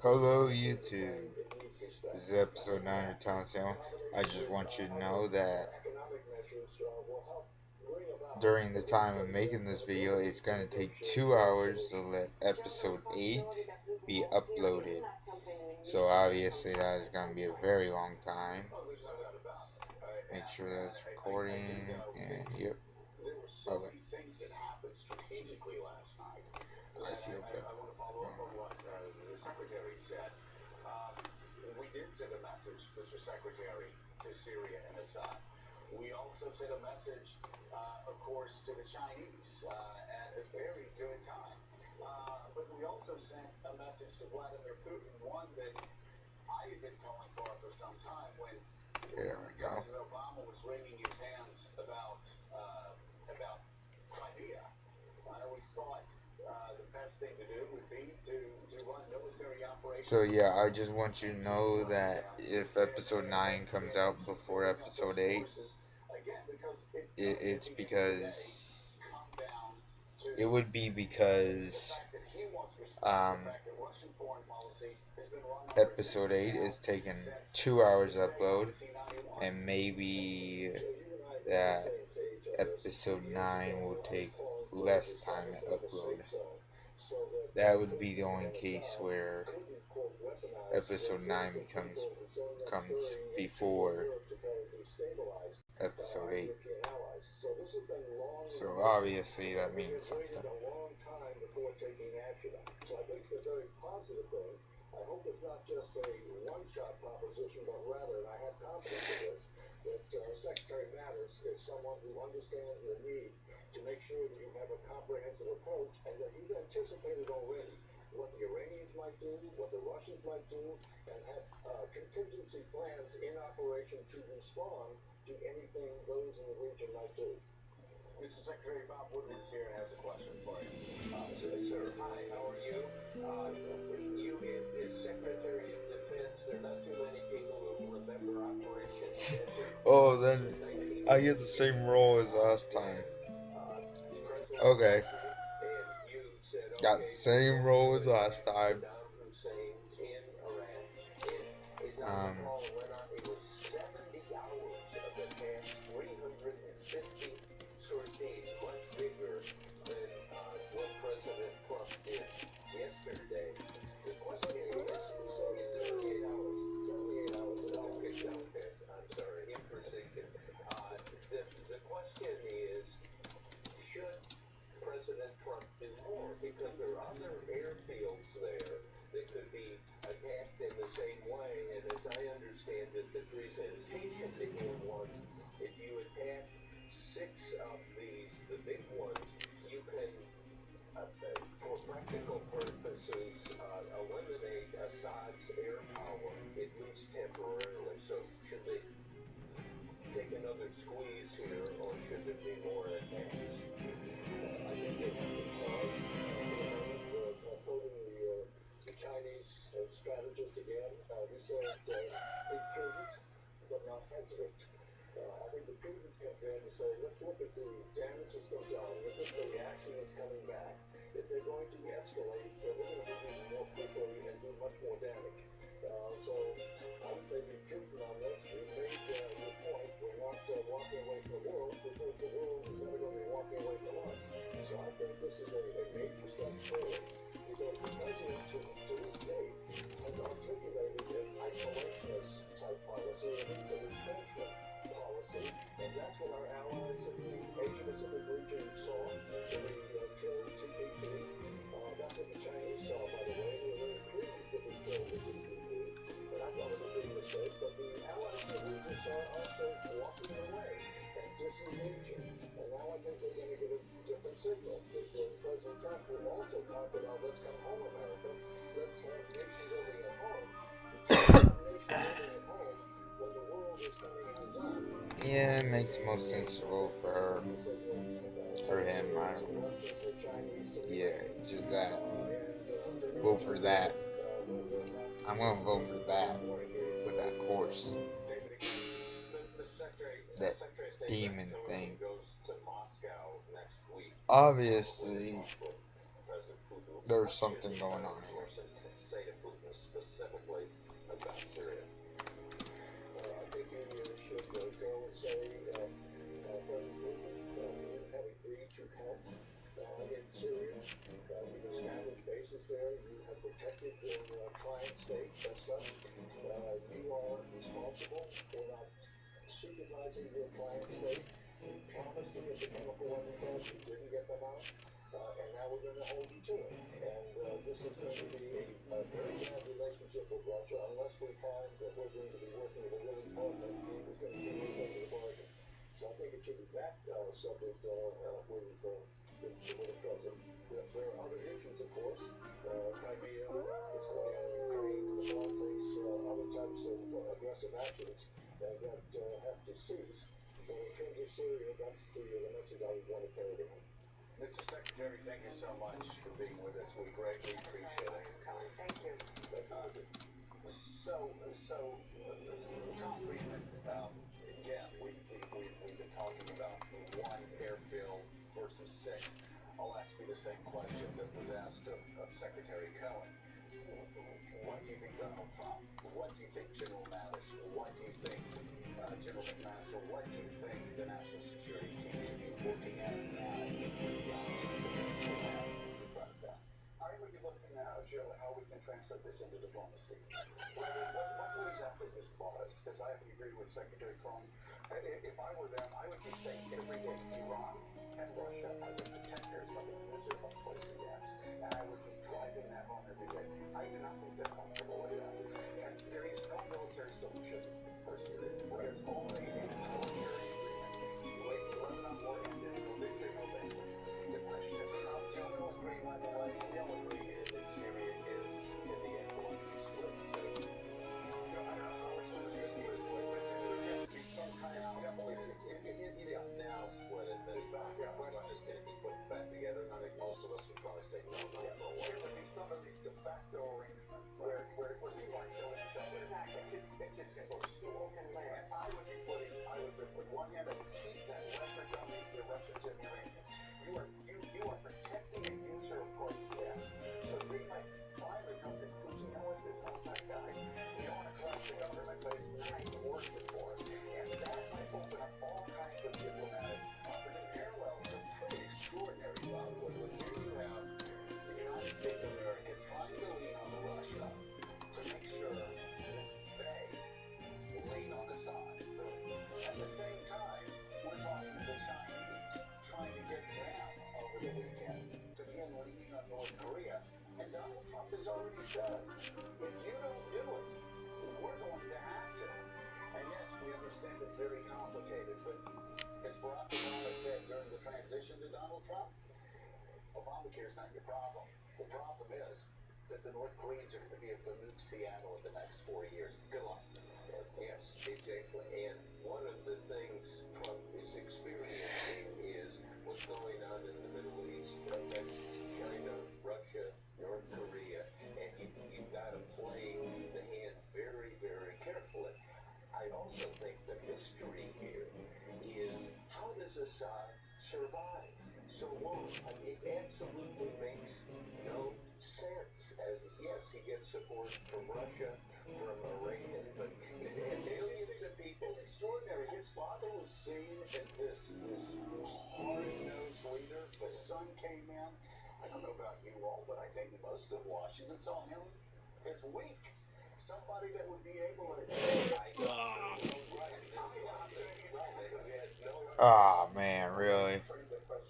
Hello, YouTube. This is episode 9 of Town of Salem. I just want you to know that during the time of making this video, it's going to take 2 hours to let episode 8 be uploaded. So obviously that is going to be a very long time. Make sure that's recording, and yep. Okay. I feel better. There we go. So yeah, I just want you to know that if episode 9 comes out before episode 8, it's because it would be because episode 8 is taking 2 hours to upload, and maybe that episode 9 will take less time to upload. That would be the only case where episode 9 comes before episode 8. So obviously that means something. Oh, then I get the same role as last time. Okay. Got the same role as last time. Um, yeah, it makes most sense to vote for her. For him, I don't know. Yeah, it's just that. Vote for that. I'm gonna vote for that. For that horse. That demon thing. Obviously, there's something going on here. Say to Putin specifically about Syria. I think you should go and say, President Putin, you have agreed to help in Syria. You've established bases there. You have protected your client state. As such, you are responsible for not supervising your client state. You promised to get the chemical weapons out. You didn't get them out. And now we're going to hold you to it. And this is going to be a very bad relationship with Russia unless we find that we're going to be working with a willing partner who's going to keep us under the bargain. So I think it should be that subject with the president. There are other issues, of course. Crimea, what's going on in Ukraine, the Baltics, other types of aggressive actions that have to cease. But in terms of Syria, that's the message I would want to carry to him. Mr. Secretary, thank you so much for being with us. We greatly appreciate it. Thank you. Tom Friedman, again, we've been talking about one airfield versus 6. I'll ask you the same question that was asked of Secretary Cohen. What do you think Donald Trump? What do you think General Mattis? What do you think General McMaster? What do you think the National Security Team should be looking at now for the options that they still have in front of them? I would be looking now, Joe, at how we can translate this into diplomacy. What exactly this was, because I agree with Secretary Cohen. If I were them, I would be saying every day Iran and Russia are the protectors of the miserable poison gas, and I would be driving that home every day. I do not think they're comfortable with that. And there is no military solution for Syria. There's only a military agreement. When Lebanon war ended, no victory, no vanquish. The question is, how do you agree, by the way? They'll agree that Syria is, in the end, going to be split too. I don't know how it's going to be split, but there has to be some kind of it is now split, but the question is, can it be put back together? And I think most of us would probably say no, not for a while. There would be some of these de facto arrangement where people aren't killing each other. Exactly. And kids can go to school. And I would be with one hand, I would keep that leverage on the Russians and the Iranians. You are protecting a user of course gas. So they might finally come to conclusion, you know what, this Assad guy, we don't want to collapse the government, but it's nice working for us. And that might open up all kinds of diplomatic opportunities. Parallels are pretty extraordinary, Bob Woodward. Here you have the United States of America trying to lean on Russia to make sure that they lean on Assad. At the same time, we're talking to the Chinese, trying to get them over the weekend to begin leaning on North Korea. And Donald Trump has already said, if you don't do it, we're going to have to. And yes, we understand it's very complicated, but as Barack Obama said during the transition to Donald Trump, Obamacare is not your problem. The problem is that the North Koreans are going to be able to nuke Seattle in the next 4 years. Good luck. Yes, exactly. And one of the things Trump is experiencing is what's going on in the Middle East affects China, Russia, North Korea, and you've got to play the hand very, very carefully. I also think the mystery here is how does Assad survive so long? I mean, it absolutely makes no sense. And yes, he gets support from Russia, from Iran, but millions of people. It's extraordinary. His father was seen as this hard-nosed leader. The son came in. I don't know about you all, but I think most of Washington saw him as weak. Somebody that would be able to. Ah, man, really?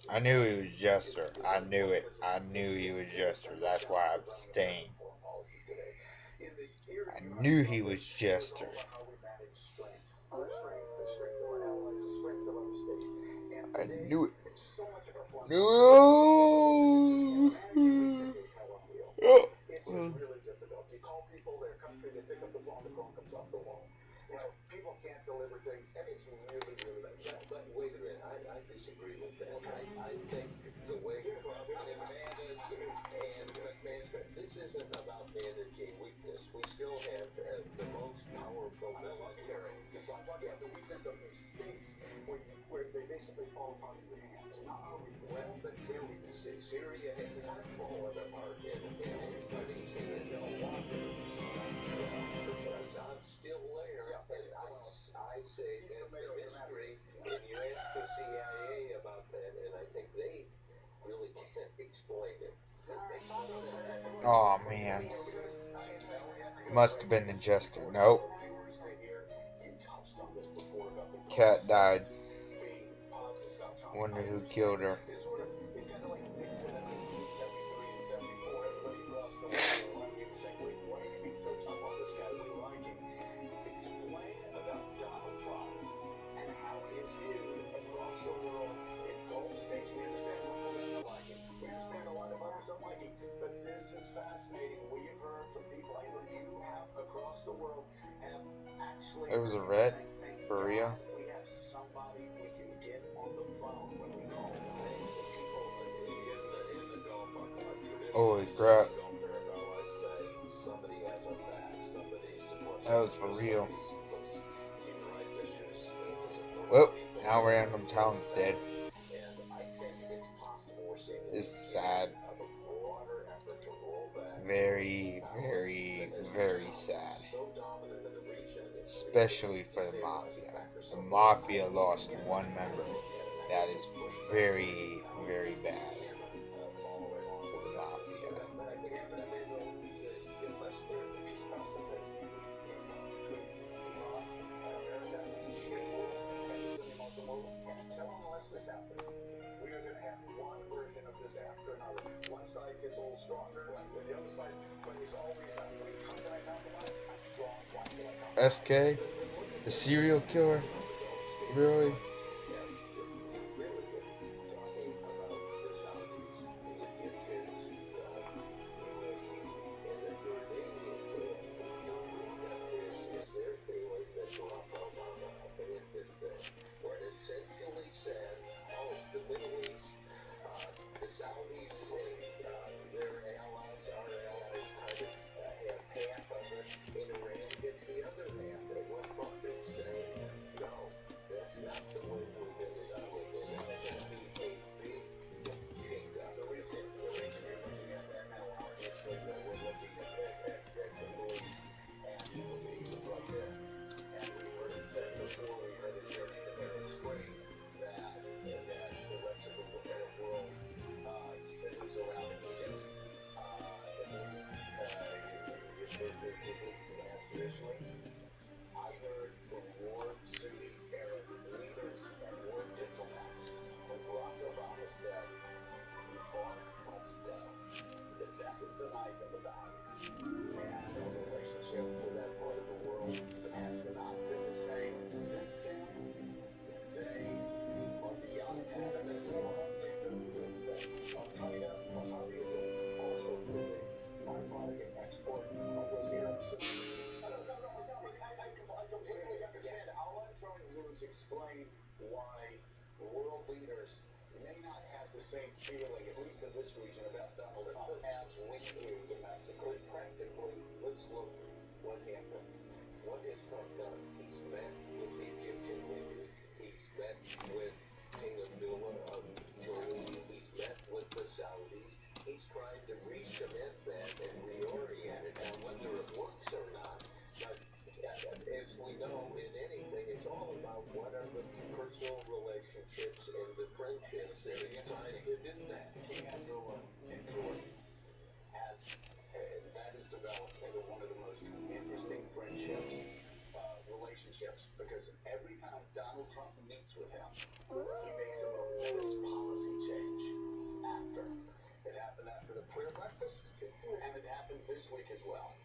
I knew he was Jester. I knew it. I knew he was Jester. That's why I'm staying. I knew he was Jester. I knew it. No! It's just really difficult. You call people their country, they pick up the phone comes off the wall. You know, people can't deliver things, and it's really, really bad. But wait a minute, I disagree with that. I think the way Trump and Mattis and McMaster, this isn't about managing weakness. We still have the most powerful military. That's why I'm talking about the weakness of these states where they basically fall apart in your hands. Well, but Syria has not fallen apart, and anybody sees a lot of pieces Assad's still there. Yeah, and I say that's the mystery, and you ask the CIA about that, and I think they really can't explain it. Oh man. Must have been the jester. Nope. Cat died. Wonder who killed her. It was a red? For real? Holy crap. That was for real. Well, now random town's dead. It's sad. Very, very, very sad. Especially for the Mafia. The Mafia lost one member. That is very, very bad for the Mafia. SK? The serial killer? Really? Explain why world leaders may not have the same feeling, at least in this region, about Donald Trump as we do domestically. Practically, let's look what happened. What has Trump done? He's met with the Egyptian leader. He's met with King Abdullah of Jordan. He's met with the Saudis. He's trying to re-cement that and reorient it. Now, whether it works or not, but as we know, in anything, it's all about what are the personal relationships and the friendships that he's trying to do that. King Abdullah and Jordan that has developed into one of the most interesting relationships, because every time Donald Trump meets with him, he makes a momentous policy change after. It happened after the prayer breakfast, and it happened this week as well.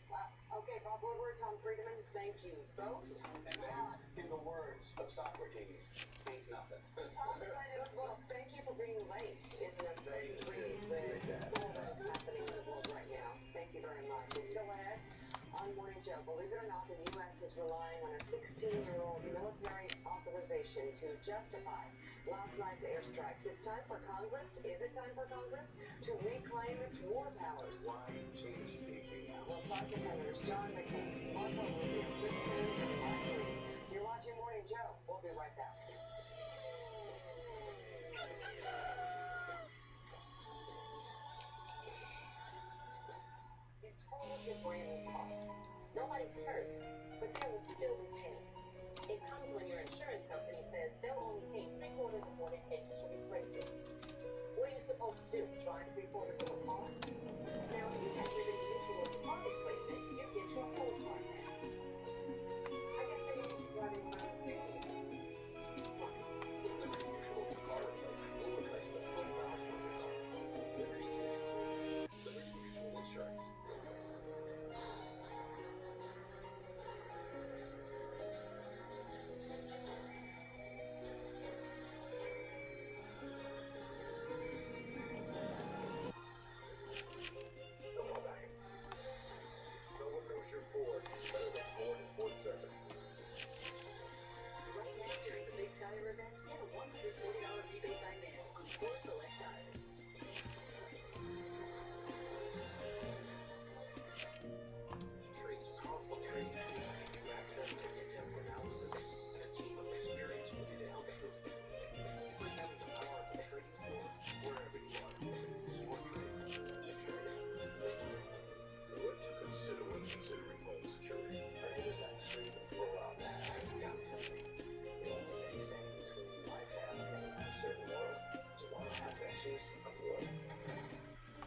Wow. Okay, Bob Woodward, Tom Friedman, thank you both. And then, in the words of Socrates, ain't nothing. Tom Friedman, well, thank you for being late. Isn't it great all that's happening in the world right now? Thank you very much. And still ahead, on Morning Joe, believe it or not, the U.S. is relying on a 16-year-old military authorization to justify last night's airstrikes. It's time for Congress. Is it time for Congress to reclaim its war powers? Why change anything now? We'll talk to Senators John McCain, Marco Rubio, Chris Coons, and Mark Lee. You're watching Morning Joe. We'll be right back. total your brand new car. Nobody's hurt, but there will still be pain. It comes when your insurance company says they'll only pay 3/4 of what it takes to replace it. What are you supposed to do? Try 3/4 of a car? Now, if you have Liberty Mutual car replacement, you get your whole car back. I guess they don't keep driving around with vehicles. Smart. With Liberty Mutual car replacement, we'll replace the full value of your car. Liberty stands for Liberty Mutual Insurance. Your Ford is better than Ford and Ford service. Right now, during the Big Tire event, get a $140 rebate by mail on 4 select tires. Trade's powerful trade tools give you access to in-depth analysis and a team of experienced ready to help improve. It's like having the power of a trading floor wherever you are. Sport trade. What to consider when considering home security? Our neighbors down the street will blow out. It only takes standing between my family and a certain world is 1.5 inches of wood.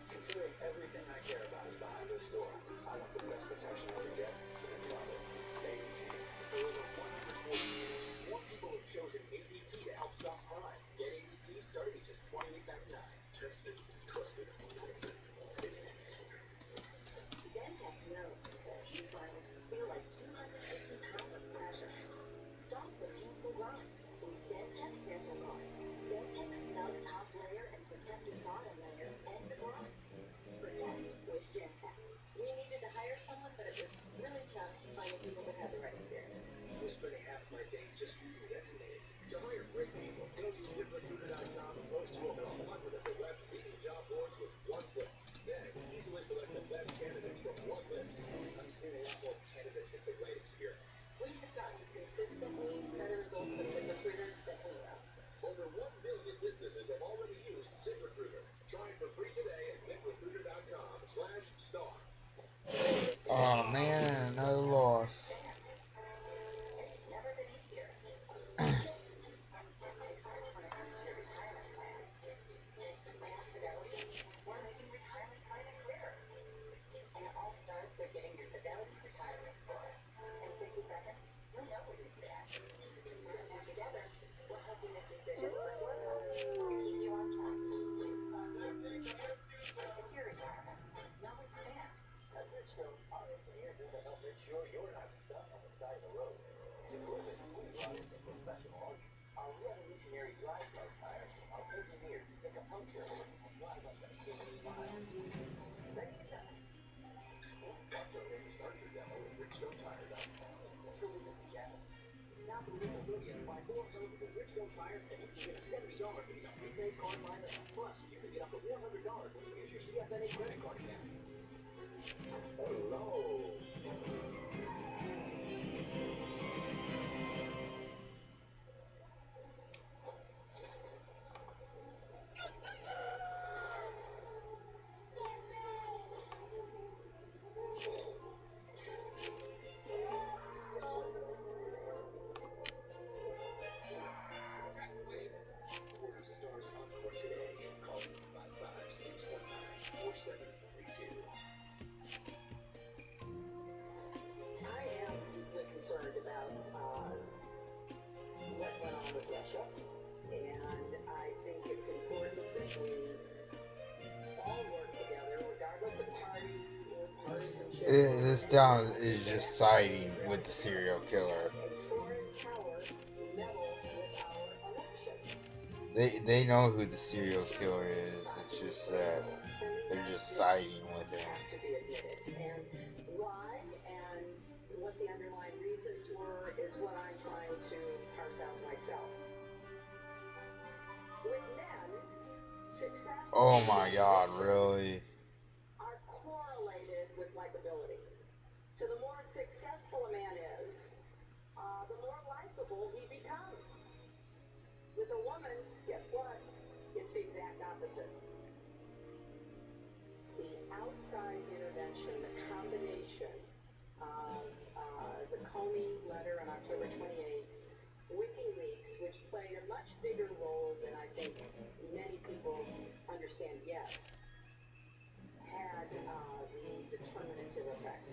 Considering everything I care about is behind this door, I want the best protection I can get, and love it. ADT. For over 140 years, more people have chosen ADT to help stop crime. Get ADT starting at just $28.99. Tested, trusted, protected. Dentec knows that teeth grinding can feel like 250 pounds of pressure. Stop the painful grind with Dentec dental guards. Dentec's snug top layer and protective bottom layer end the grind. Protect with Dentec. We needed to hire someone, but it was really tough finding people that had the right experience. I'm spending half my day just reading resumes. To hire great people, go to ZipRecruiter.com and post to over 100 of the web's leading job boards with one click. Then, easily select the best candidates from one list. I'm seeing a lot more candidates with the right experience. We have gotten consistently better results with ZipRecruiter than anyone else. Over 1 million businesses have already used ZipRecruiter. Try it for free today at ZipRecruiter.com/star. Oh man, I lost. It's never been easier. When it comes to your retirement plan, Plan Fidelity, we're making retirement planning clearer. And it all starts with getting your Fidelity Retirement Score. In 60 seconds, you'll know where you stand. And together, we'll help you make decisions for your health to keep you on track. It's your retirement. Know where you stand. At Richfield, our engineers are to help make sure you're not stuck on the side of the road. Equipment we run is a professional arch. Our revolutionary drive car tires are engineered to take a puncture and drive up to 50 miles. Ready to go. Watch our latest Archer demo at RichstoneTire.com. Let's go visit the channel. Now for Legal Billion, buy 4 eligible Richstone tires and you can get a $70 Visa prepaid card lineup. Plus, you can get up to $400 when you use your CFNA credit card account. Hello. Order Stars Encore today. Call 55619-4732. I am deeply concerned about what went on with Russia, and I think it's important that we all work together, regardless of party or partisanship. This town is just siding with the serial killer. A foreign power meddle with our election. They know who the serial killer is. It's just that they're just siding with him. Has to be admitted, and why and what the underlying reasons were is what I'm trying to parse out myself. With men, success Oh my God, really? are correlated with likability. So the more successful a man is, the more likable he becomes. With a woman, guess what? It's the exact opposite. The outside intervention, the combination of the Comey letter on October 28th, WikiLeaks, which played a much bigger role than I think many people understand yet, had the determinative effect.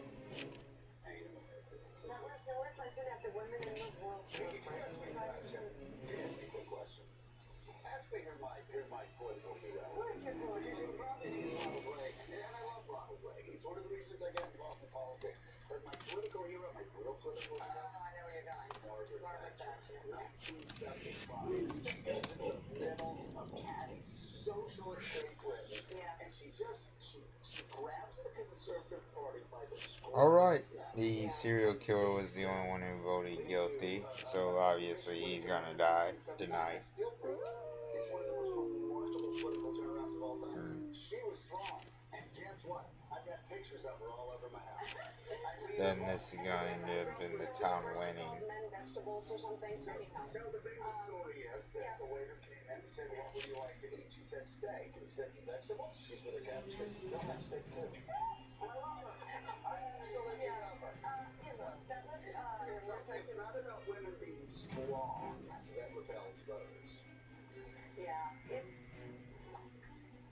That was the reflection that the women in the world. Can you ask me a quick question? Ask me who my political hero. What is your political hero? He's Ronald Reagan. And I love Ronald Reagan. It's one of the reasons I got involved in politics. But my political hero, my real political hero. Oh, I know where you're going. Margaret Thatcher. 1975. She goes in the middle of catty socialist Great Britain. Yeah. And she grabs the Conservative Party by the scruff. Alright, the serial killer was the only one who voted guilty, so obviously he's gonna die tonight. It's one of the most remarkable political turnarounds of all time. She was strong, and guess what? I've got pictures of her all over my house. Then this is gonna end up in the town winning. So the famous story is that the waiter came in and said, "What would you like to eat?" She said, "Steak," and said, "Vegetables?" She's with her cabbage. She goes, "Don't have steak too." And I love her. I absolutely love her. It's not about women being strong that repels voters. Yeah,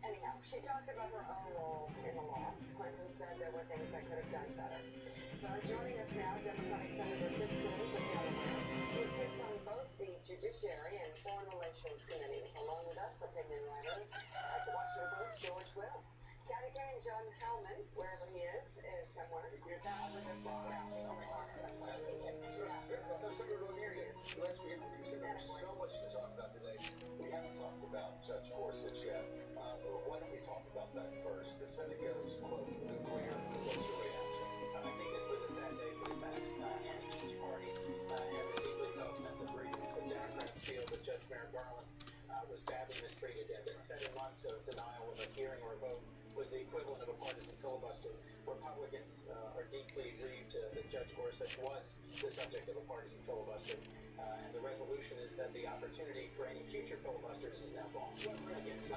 anyhow, she talked about her own role in the loss. Clinton said there were things I could have done better. So joining us now, Democratic Senator Chris Coons of Delaware. He sits on both the Judiciary and Foreign Relations Committees. Along with us, opinion writer at the Washington Post, George Will. County King John Hellman, wherever he is somewhere. With us as well. So Senator, let's begin with you. So there's so much to talk about today. We haven't talked about Judge Gorsuch yet. Why don't we talk about that first? The Senate goes, quote, nuclear. What's your reaction? I think this was a sad day for the Senate, and each party has a deeply felt sense of grievance. The Democrats feel that Judge Merrick Garland was badly mistreated, and that 7 months of denial of a hearing or a vote was the equivalent of a partisan filibuster. Republicans are deeply aggrieved that Judge Gorsuch was the subject of a partisan filibuster, and the resolution is that the opportunity for any future filibusters is now gone. I think it's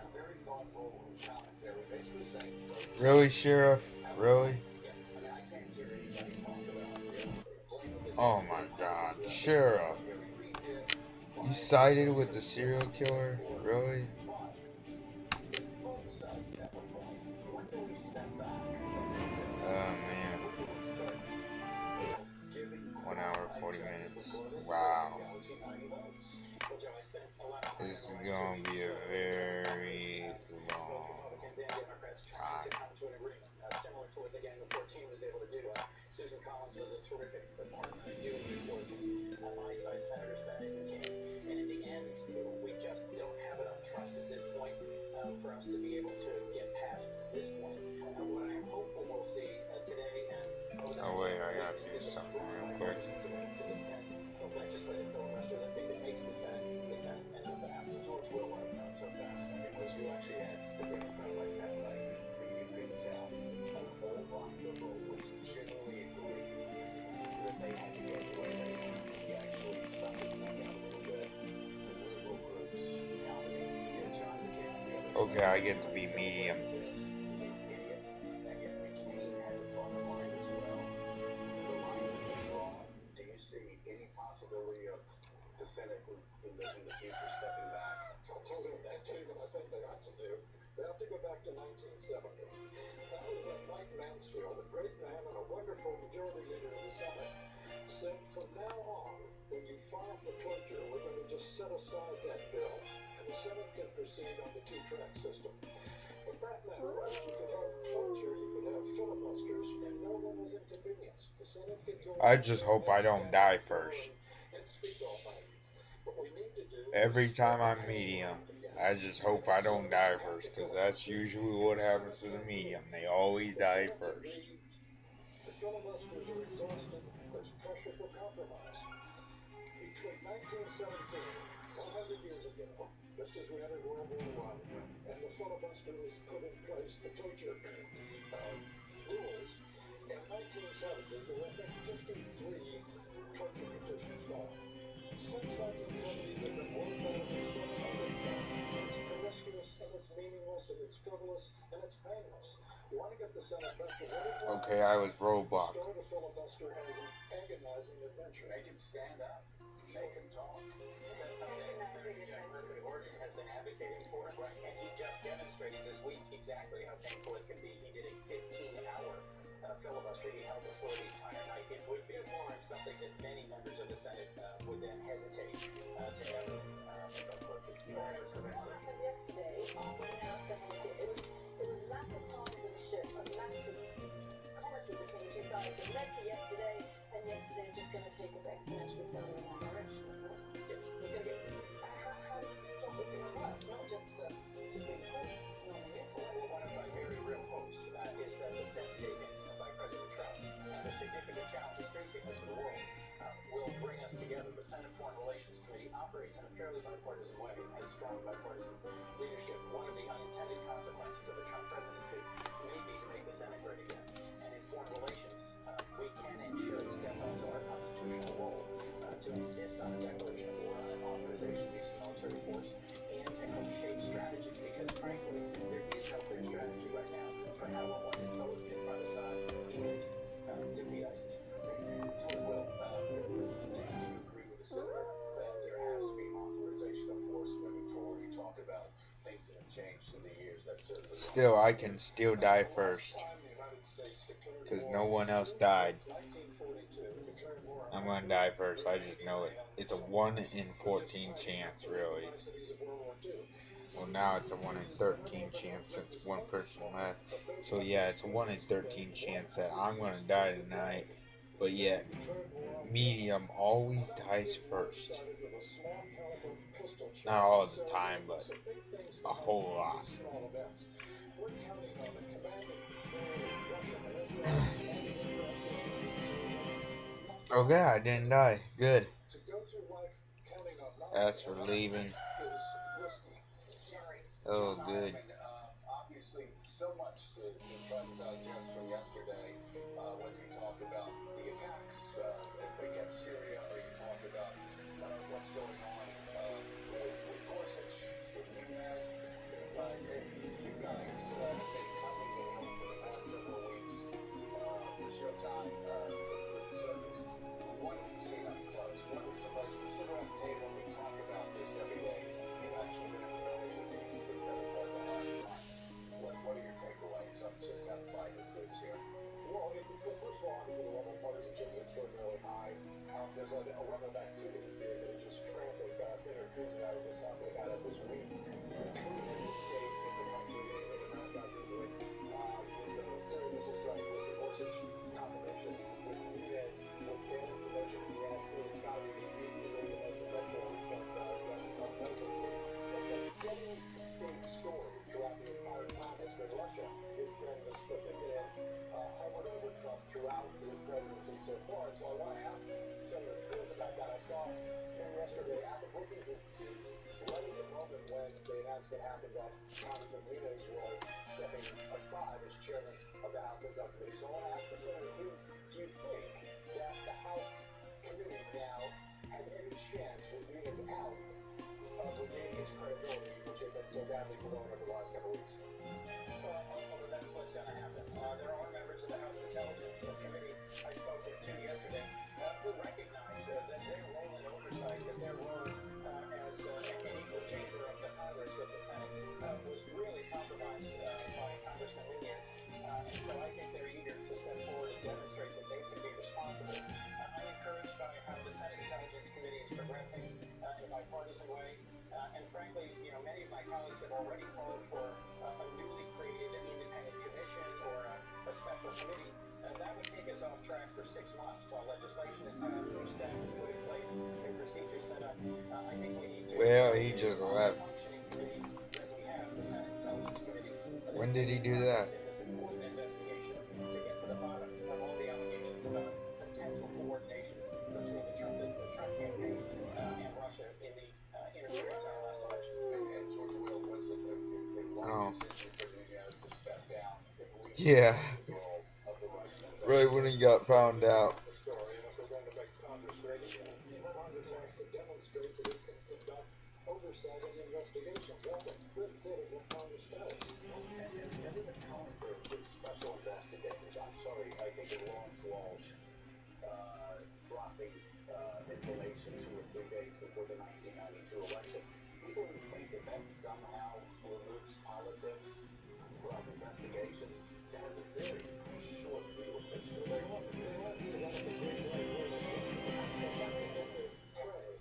a very thoughtful commentary, basically saying, Really, Sheriff? Really? I can't hear anybody talk about Oh my god, Sheriff. You sided with the serial killer? Really? Oh man. 1 hour, 40 minutes. Wow. This is going to be a very long time. Similar to what the Gang of 14 was able to do. Susan Collins was a terrific partner in doing this work. On my side, Senators Bennet and King. And in the end, we just don't have enough trust at this point for us to be able to get past this point. What I am hopeful we'll see today and over the Oh wait, I gotta do something real quick. to defend the legislative filibuster that think it makes the Senate, and perhaps George Will want to come so fast. Because you actually had the Democrat like that, like you could tell a whole lot of the vote was generally agreed that they had to get away. He actually stuck his neck out a little bit. The liberal groups dominated. John McCain on the other side. Okay, I get to be medium. He's an idiot, and yet McCain had a front line as well. The lines have been drawn. Do you see any possibility of the Senate in the future stepping back? I'll tell you what I think they ought to do. They have to go back to 1970. That was when Mike Mansfield, a great man and a wonderful majority leader in the Senate, said from now on, when you file for cloture, we're going to just set aside that bill, and the Senate can proceed on the 2-track system. What that meant was you could have cloture, you could have filibusters, and no one was inconvenienced. The Senate could go. I just hope I don't die first. And speak all night. What we need to do Every time I'm medium, I just hope I don't die first, because that's usually what happens to the medium. They always die first. The filibusters are exhausted. There's pressure for compromise. Between 1917, 100 years ago, just as we entered World War I, and the filibuster was put in place, the cloture rules, in 1970, there were 53 cloture petitions filed. Since 1970, there have been 1,700 filed. It's promiscuous, and it's meaningless, and it's frivolous, and it's painless. Want to get the Senate back to what it was? Okay, I was Roblox. Start the filibuster as an agonizing adventure. Make him stand up. Make him talk. That's something Senator Jeff Murphy of Oregon has been advocating for. Right. And he just demonstrated this week exactly how painful it can be. He did a 15-hour filibuster. He held the floor the entire night. It would be something that many members of the Senate would then hesitate to ever vote for. What happened yesterday when the House it was lack of partisanship and lack of comity between the two sides that led to yesterday, and yesterday is just going to take us exponentially further in that direction, isn't it? Yes. It's going to get. How do you stop this getting worse? Not just for Supreme Court nominees. Well, one of my very real hopes is that the steps taken by President Trump and the significant challenges facing us in the world will bring us together. The Senate Foreign Relations Committee operates in a fairly bipartisan way, has strong bipartisan leadership. One of the unintended consequences of the Trump presidency may be to make the Senate great again. And in foreign relations, we can and should step up to our constitutional role to insist on a declaration of war, on an authorization of use of military force, and to help shape strategy. Because frankly, there is no clear strategy right now for how one can both confront Assad and defeat ISIS. George Will, do you agree with the Senator that there has to be authorization of force moving forward? You talk about things that have changed through the years. That's certainly Still, I can still die first. Because no one else died. I'm going to die first. I just know it. It's a 1 in 14 chance, really. Well, now it's a 1 in 13 chance since one person left. So, yeah, it's a 1 in 13 chance that I'm going to die tonight. But yet, medium always dies first. Not all the time, but a whole lot. Okay, I didn't die. Good. That's relieving. Oh, good. Obviously, so much to try to digest from yesterday. Whether you talk about the attacks against Syria, or you talk about what's going on with Gorsuch, with Nunez, you guys have been coming to him for the past several weeks for Showtime, for the circuits. What have you seen up close? What are some ways we sit around the table and talk about this every day? You've actually been in the Hollywood news for the better part of the last month. What are your takeaways on just how the Biden lives here? Well, first of all, obviously the level of partisanship is extraordinarily high. There's a level of activity here that is just frantic. Senator Cruz and I were just talking about it this week. It's really a state in the country in America easily. With the Syria strike, with the Gorsuch confirmation, with Nunez, with Gaines' demotion in the NSC, it's got to be easily the most effective of presidency. And the steady state story throughout the entire time has been Russia. It's been the thing that has hovered over Trump throughout his presidency so far. And so I want to ask Senator Cruz about that. I saw him yesterday at the Brookings Institute, right at the moment when the announcement happened that Congressman Nunez was stepping aside as chairman of the House Intel Committee. So I want to ask Senator Cruz, do you think that the House committee now has any chance, with Nunez out, of regaining its credibility, which had been so badly blown over the last couple of weeks? Well, that's what's going to happen. There are members of the House Intelligence Committee I spoke with too yesterday who recognize that their role in oversight, that their role as an equal chamber of the Congress with the Senate was really compromised by Congressman Nunez. And so I think they're eager to step forward and demonstrate that they can be responsible. I'm encouraged by how the Senate Intelligence Committee is progressing in a bipartisan way. And frankly, many of my colleagues have already called for a newly created independent commission or a special committee. That would take us off track for 6 months while legislation is passed, new staff is put in place, new procedures set up. I think we need to. Well, he just left. Functioning committee that we have, the Senate Intelligence Committee. When did he do that? This important investigation to get to the bottom of all the allegations about potential coordination between the Trump campaign and Russia in the interference in our last election. And George Will, was it the wise decision for Nunez to step down? Yeah. Right when he got found out. oversight and investigation. That's a good bit of what Congress does. And they've been calling for special investigators. I'm sorry, I think it Lawrence Walsh dropping information 2 or 3 days before the 1992 election. People who think that that somehow removes politics from investigations has a very short view of history. They want to develop a great right wing so that they get their prey,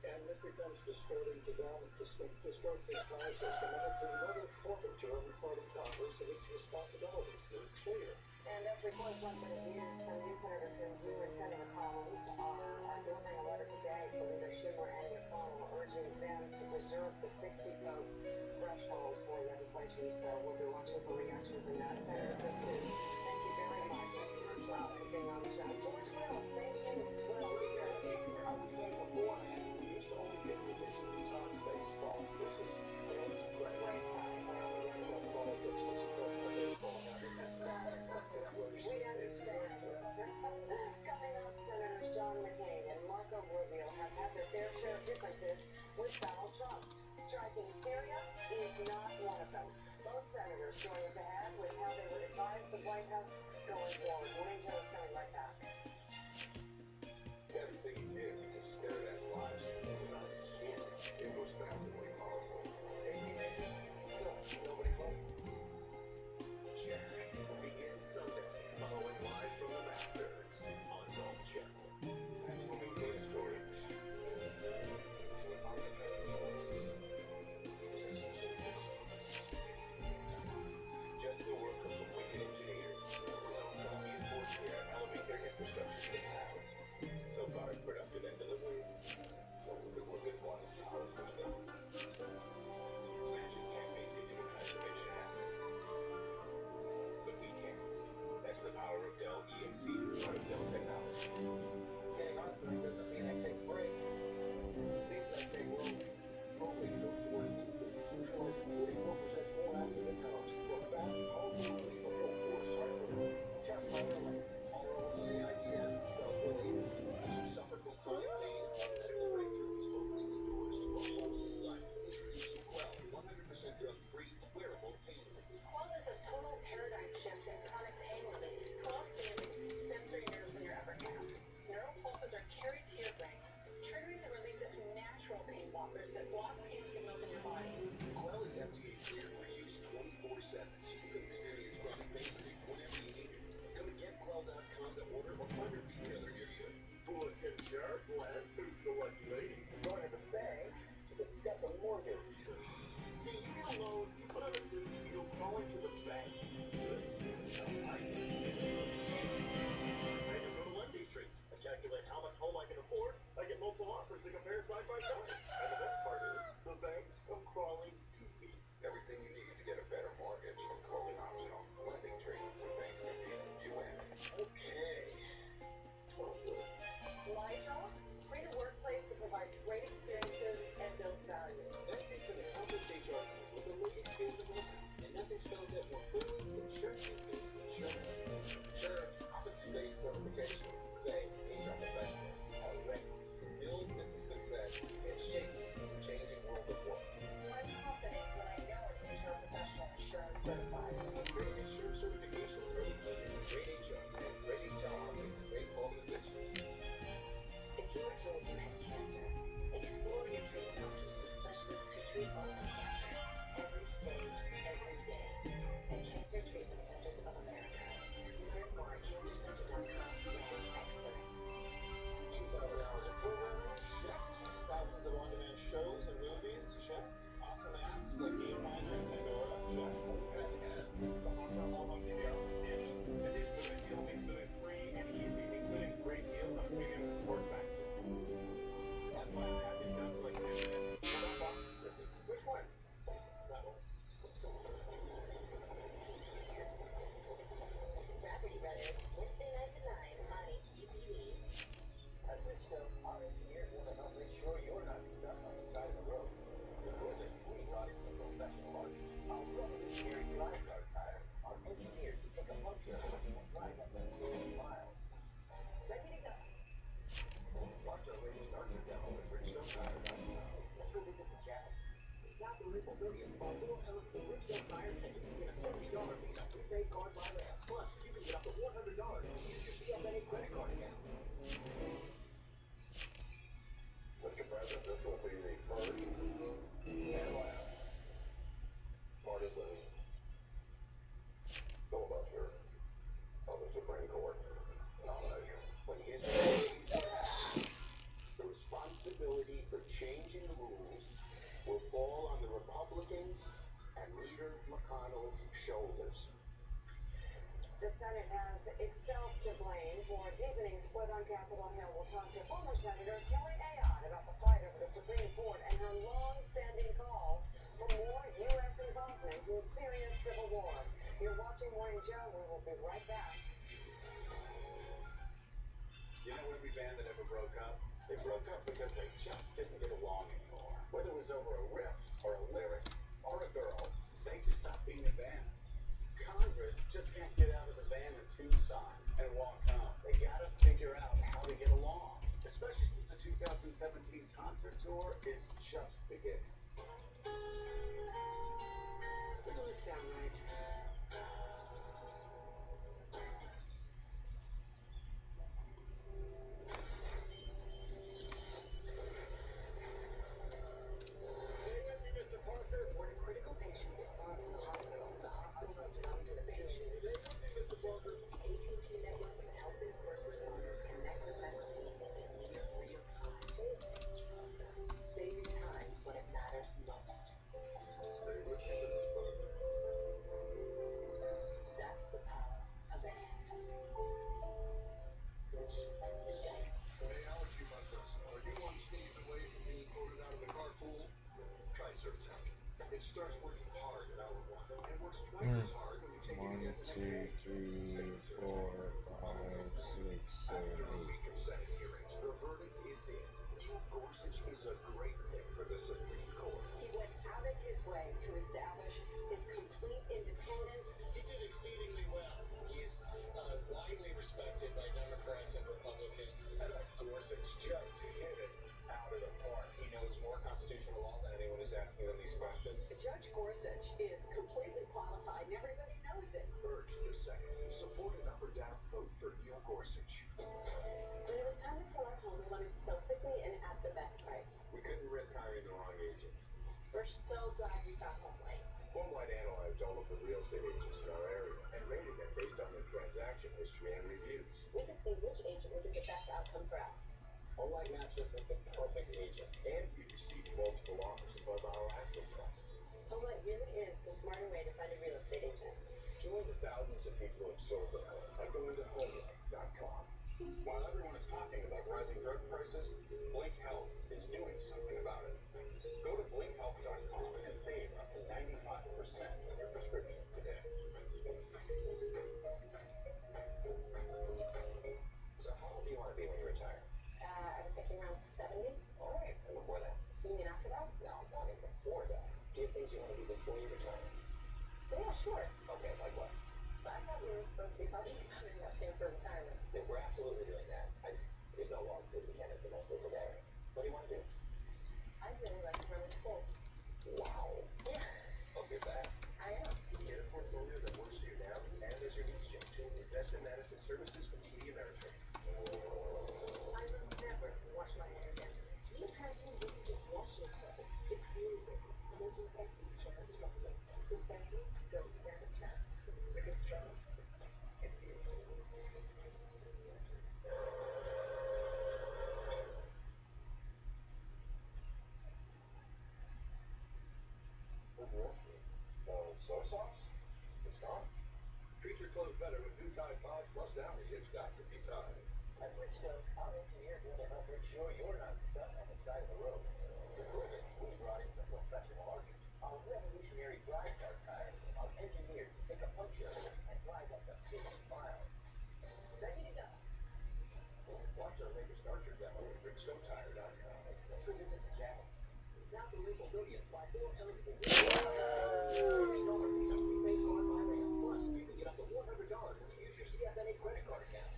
and it becomes distorting to them. It distorts the entire system, and it's another forfeiture on the part of Congress of its responsibilities. They're clear. And as reports once been abused from you, Senator Pinzu and Senator Collins are delivering a letter today to Leader Schumer and McConnell, urging them to preserve the 60-vote threshold for legislation. So we'll be watching for reaction from that. Senator Chris Mims, thank you very much for being on the show. George Will, thank you as well. I would say beforehand, we used to only get religion to talk baseball. This is a great time. Politics to support baseball. We understand. Coming up, Senators John McCain and Marco Rubio have had their fair share of differences with Donald Trump. Striking Syria is not one of them. Both senators going us ahead with how they would advise the White House going forward. Morning Joe is coming right back. Everything he did, we just stared at and watched. It was uncanny. It was massively powerful. 18 acres, nobody home. Jack will begin Sunday, following live from the Masters on Golf Channel. Transforming data storage to an omnipresent force. Is that some sort of devil's purpose? Just the work of some wicked engineers who allow Columbia Sportswear elevate their infrastructure to the cloud. So far, production and delivery. What we could work as one is ours for today. Imagine can't make digital transformation happen. But we can. That's the power of Dell EMC, part of Dell Technologies. Getting on break doesn't mean I take a break. It means I take Rolex. Rolex goes to work instantly, neutralizing 44% more acid intelligence for fast, powerful relief of your worst heartburn. Trust my Rolex. R-O-L-A-I-D-S spells relief. If you suffer from chronic pain, medical breakthrough is opening the doors to a whole new life. Introducing Quell, 100% drug-free, wearable pain relief. Quell is a total paradigm shift in chronic pain relief. Quell stimulates sensory nerves in your upper calf. Neural pulses are carried to your brain, triggering the release of natural pain blockers that block pain signals in your body. Quell is FDA cleared for use 24/7, so you can experience chronic pain relief whenever you need it. Go to getquell.com to order or find a retailer near you. Look at your plan. Who's the lucky lady? Going to the bank to discuss a mortgage. See, you get a loan, you put on a suit, you go crawling to the bank. This is how I do it. I just go to Lending Tree. I calculate how much home I can afford. I get multiple offers to compare side by side. And the best part is, the banks come crawling to me. Everything you need to get a better mortgage. Call an optional Lending Tree. When banks compete, you win. Okay. LiveJob, free workplace that provides great experiences and builds value. That takes an accomplished HR team with the latest skills development, and nothing spells that more clearly than insurance. Insurance competency-based certifications say HR professionals are ready to build business success and shape the changing world of work. I'm confident when I know an HR professional insurance certified. Great insurance certifications are the key to great HR, and great HR makes great organizations. If you are told you have cancer, explore your treatment options with specialists who treat only cancer, every stage, every day, at Cancer Treatment Centers of America. Learn more at cancercenter.com/experts. 2,000 hours of programming? Check. Thousands of on-demand shows and movies? Check. Awesome apps like Game Finder and Pandora? Check. Traffic ads. The home TV on Dish. The Dish Movie Deal makes moving free and easy, including great deals on premium sports packages. That's why I'm happy guns like this. What about box scripted? Which one? That one. Property Brothers, Wednesday nights at 9 on HGTV. At Bridgestone, our engineers want to help make sure you're not stuck on the side of the road. To prove it, we brought in some professional markers. Our revolutionary drive car tires are engineered to take a puncture when you drive up that 50 mile. Ready to go. Watch our latest Archer demo at BridgestoneTire.com. Let's go visit the Jack. Mobility by more eligible Bridgestone tires, and you can get a $70 Visa prepaid card by mail. Plus, you can get up to $100 when you use your CFNA credit card account. Mr. President, this will be the first and last party list filibuster of the Supreme Court nomination. When history is passed, the responsibility for changing the rules will fall on the Republicans and Leader McConnell's shoulders. The Senate has itself to blame for a deepening split on Capitol Hill. We'll talk to former Senator Kelly Ayotte about the fight over the Supreme Court and her long-standing call for more U.S. involvement in Syria's civil war. You're watching Morning Joe. We will be right back. You know every band that ever broke up? They broke up because they just didn't get along anymore. Whether it was over a riff or a lyric or a girl, they just stopped being a band. Congress just can't get out of the van in Tucson and walk home. They gotta figure out how to get along, especially since the 2017 concert tour is just beginning. Doesn't really sound right. Stay with me, Mr. Parker. When a critical patient is far from the hospital must come to the patient. Stay with me, Mr. Parker. AT&T Network is helping first responders connect with medical teams in near real time. Stay advanced Parker. Saving time when it matters most. Stay with me, Mrs. Parker. That's the power of a hand. Hey, allergy butters. Are you one sneeze away from being voted out of the carpool? Try Zyrtec. It starts working hard at hour 1 and works twice as hard when you take it 1, again the 2, next day. 3, 4, 5, 6, 7, After a 8. week of Senate hearings, the verdict is in. Neil Gorsuch is a great pick for the Supreme Court. He went out of his way to establish his complete independence. He did exceedingly well. He's widely respected by Democrats and Republicans. And Gorsuch just hit it out of the park. He knows more constitutional law than anyone who's asking them these questions. Judge Gorsuch is completely qualified, and everybody knows it. Urge the Senate. Support an up or down vote for Neil Gorsuch. When it was time to sell our home, we wanted to sell quickly and at the best price. We couldn't risk hiring the wrong agent. We're so glad we found HomeLight. HomeLight analyzed all of the real estate agents in our area and rated them based on their transaction history and reviews. We could see which agent would get the best outcome for us. HomeLight matched us with the perfect agent, and we received multiple offers above our asking price. HomeLight really is the smarter way to find a real estate agent. Join the thousands of people who have sold their home by going to HomeLight.com. While everyone is talking about rising drug prices, Blink Health is doing something about it. Go to BlinkHealth.com and save up to 95% on your prescriptions today. So how old do you want to be when you retire? I was thinking around 70. All right, and before that? You mean after that? No, I'm talking before that. Do you have things you want to do before you retire? Yeah, sure. Okay, like what? But I thought we were supposed to be talking about investing for retirement. Yeah, we're absolutely doing that. There's no law that says you can't have the most of today. What do you want to do? I'd really like to run with Pulse. Wow. Yeah, Hope you're fast. I am. Get a portfolio that works for you now and as your needs change. Investment management services from TD Ameritrade. I will never wash my hair again. Being parenting isn't just washing your hair. It's using, making every strand stronger. So tangles don't stand a chance. Because strong is beautiful. What's the rest of it? Soy sauce? It's gone. Treat your clothes better with new Tide Pods plus down the itch doctor. Be Tide. At Bridgestone, our engineers want to help make sure you're not stuck on the side of the road. To prove it, we brought in some professional archers. Our revolutionary drive car tires are engineered to take a puncture and drive up to 50 miles. Ready to go. Watch our latest Archer demo at BridgestoneTire.com. Let's go visit the channel. Now for legal billion by more eligible $70 Visa prepaid card by mail. Plus, you can get up to $100 when you use your CFNA credit card account.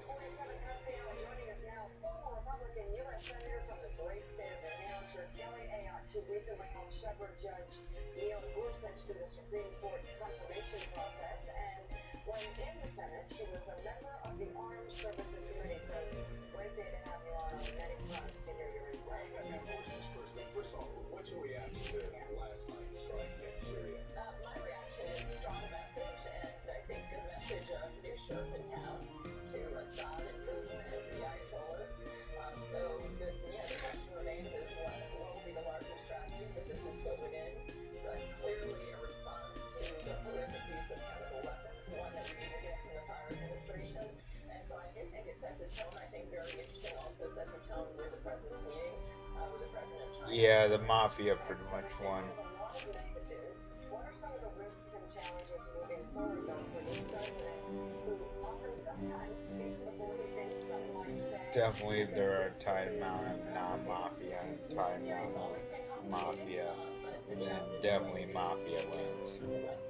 47 past the hour. Joining us now, shepherd Judge Neil Gorsuch to the Supreme Court confirmation process, and when in the Senate, she was a member of the Armed Services Committee. So, great day to have you on many fronts to hear your insights. I think Gorsuch first. But first of all, what's your reaction to last night's strike in Syria? My reaction is strong message, and I think the message of new sheriff in town to Assad and Putin and to the Ayatollahs. The question remains is what will be the larger strategy that this is building in, but clearly a response to the horrific use of chemical weapons, one that we need to get from the prior administration. And so I do think it sets a tone. I think very interesting also sets a tone with the president's meeting with the president of China. Yeah, the mafia pretty much won. What are some of the risks and challenges moving forward, though, for this president, who often sometimes speaks before he thinks some might say? Definitely, there are a tight amount of non-mafia and a tight amount of mafia, and then definitely mafia wins.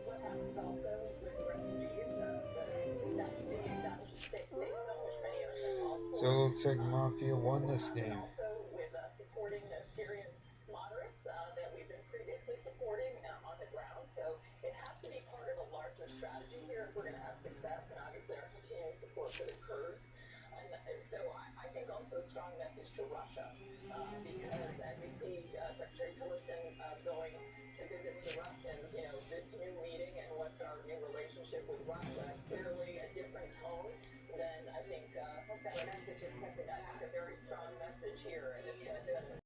What happens also with refugees? The established safe zone, which many of us have called for. So it looks like mafia won this game. Also with supporting the Syrian moderates that we've been previously supporting on the ground. So it has to be part of a larger strategy here if we're going to have success, and obviously our continuing support for the Kurds. And so I think also a strong message to Russia, because as you see Secretary Tillerson going to visit with the Russians, this new meeting and what's our new relationship with Russia, clearly a different tone than I think that message is kept. I think a very strong message here, and it's going to set